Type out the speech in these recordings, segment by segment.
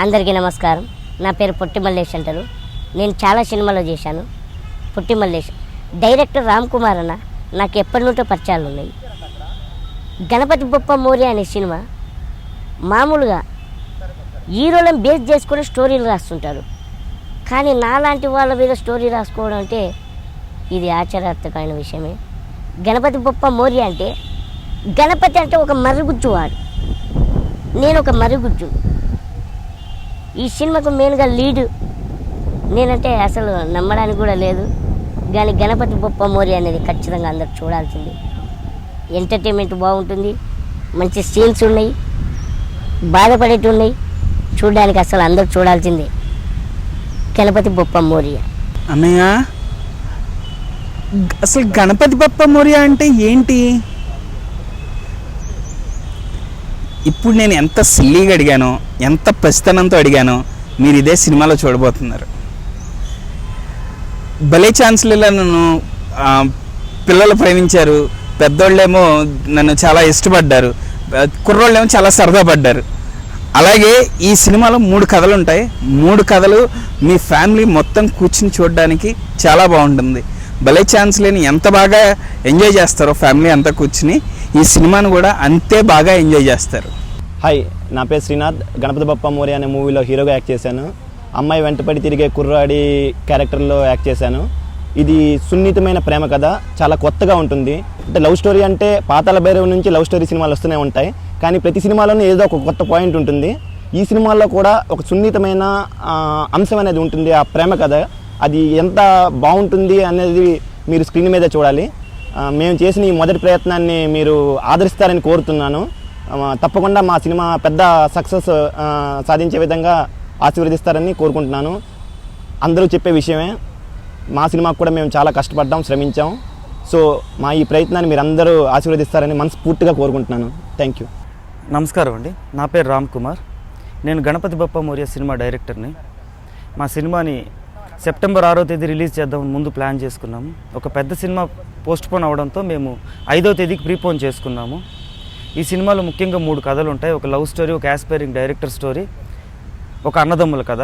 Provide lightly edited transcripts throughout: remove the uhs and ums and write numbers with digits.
అందరికీ నమస్కారం. నా పేరు పొట్టి మల్లేష్ అంటారు. నేను చాలా సినిమాలో చేశాను. పొట్టి మల్లేష్. డైరెక్టర్ రామ్ కుమార్ అన్న నాకు ఎప్పటి నుంటో పరిచయాలు ఉన్నాయి. గణపతి బొప్ప మోరియా అనే సినిమా మామూలుగా హీరోలను బేస్ చేసుకుని స్టోరీలు రాస్తుంటారు. కానీ నాలాంటి వాళ్ళ మీద స్టోరీ రాసుకోవడం అంటే ఇది ఆశ్చర్యాత్మకమైన విషయమే. గణపతి బొప్ప మోరియా అంటే గణపతి అంటే ఒక మరుగుజ్జు వాడు, నేను ఒక మరుగుజ్జు. ఈ సినిమాకు మెయిన్గా లీడు నేనంటే అసలు నమ్మడానికి కూడా లేదు. కానీ గణపతి బొప్ప మోరియా అనేది ఖచ్చితంగా అందరు చూడాల్సింది. ఎంటర్టైన్మెంట్ బాగుంటుంది, మంచి సీన్స్ ఉన్నాయి, బాధపడేవి ఉన్నాయి. చూడడానికి అసలు అందరు చూడాల్సిందే గణపతి బొప్ప మోరియా. అన్నయ్య, అసలు గణపతి బొప్ప మోరియా అంటే ఏంటి? ఇప్పుడు నేను ఎంత సిల్లీగా అడిగానో, ఎంత పసితనంతో అడిగానో మీరు ఇదే సినిమాలో చూడబోతున్నారు. భలే ఛాన్స్లలో నన్ను పిల్లలు ప్రేమించారు, పెద్దోళ్ళేమో నన్ను చాలా ఇష్టపడ్డారు, కుర్రోళ్ళేమో చాలా సరదా పడ్డారు. అలాగే ఈ సినిమాలో 3 కథలు ఉంటాయి. 3 కథలు మీ ఫ్యామిలీ మొత్తం కూర్చుని చూడడానికి చాలా బాగుంటుంది. భలే ఛాన్స్ లేని ఎంత బాగా ఎంజాయ్ చేస్తారో ఫ్యామిలీ అంతా కూర్చుని ఈ సినిమాను కూడా అంతే బాగా ఎంజాయ్ చేస్తారు. హాయ్, నా పేరు శ్రీనాథ్. గణపతి బొప్ప మోరియా అనే మూవీలో హీరోగా యాక్ట్ చేశాను. అమ్మాయి వెంటపడి తిరిగే కుర్రాడి క్యారెక్టర్లో యాక్ట్ చేశాను. ఇది సున్నితమైన ప్రేమ కథ, చాలా కొత్తగా ఉంటుంది. అంటే లవ్ స్టోరీ అంటే పాతాళ భైరవి నుంచి లవ్ స్టోరీ సినిమాలు వస్తూనే ఉంటాయి, కానీ ప్రతి సినిమాలోనూ ఏదో ఒక కొత్త పాయింట్ ఉంటుంది. ఈ సినిమాలో కూడా ఒక సున్నితమైన అంశం అనేది ఉంటుంది. ఆ ప్రేమ కథ అది ఎంత బాగుంటుంది అనేది మీరు స్క్రీన్ మీద చూడాలి. మేము చేసిన ఈ మొదటి ప్రయత్నాన్ని మీరు ఆదరిస్తారని కోరుతున్నాను. తప్పకుండా మా సినిమా పెద్ద సక్సెస్ సాధించే విధంగా ఆశీర్వదిస్తారని కోరుకుంటున్నాను. అందరూ చెప్పే విషయమే, మా సినిమాకు కూడా మేము చాలా కష్టపడ్డాం, శ్రమించాం. సో మా ఈ ప్రయత్నాన్ని మీరు అందరూ ఆశీర్వదిస్తారని మనస్ఫూర్తిగా కోరుకుంటున్నాను. Thank you. నమస్కారం అండి, నా పేరు రామ్ కుమార్. నేను గణపతి బొప్ప మోరియా సినిమా డైరెక్టర్ని. మా సినిమాని సెప్టెంబర్ 6వ తేదీ రిలీజ్ చేద్దామని ముందు ప్లాన్ చేసుకున్నాము. ఒక పెద్ద సినిమా పోస్ట్పోన్ అవడంతో మేము 5వ తేదీకి ప్రీపోన్ చేసుకున్నాము. ఈ సినిమాలో ముఖ్యంగా 3 కథలు ఉంటాయి. ఒక లవ్ స్టోరీ, ఒక యాస్పైరింగ్ డైరెక్టర్ స్టోరీ, ఒక అన్నదమ్ముల కథ.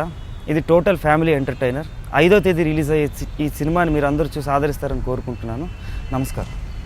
ఇది టోటల్ ఫ్యామిలీ ఎంటర్టైనర్. 5వ తేదీ రిలీజ్ అయ్యే ఈ సినిమాని మీరు అందరూ చూసి ఆదరిస్తారని కోరుకుంటున్నాను. నమస్కారం.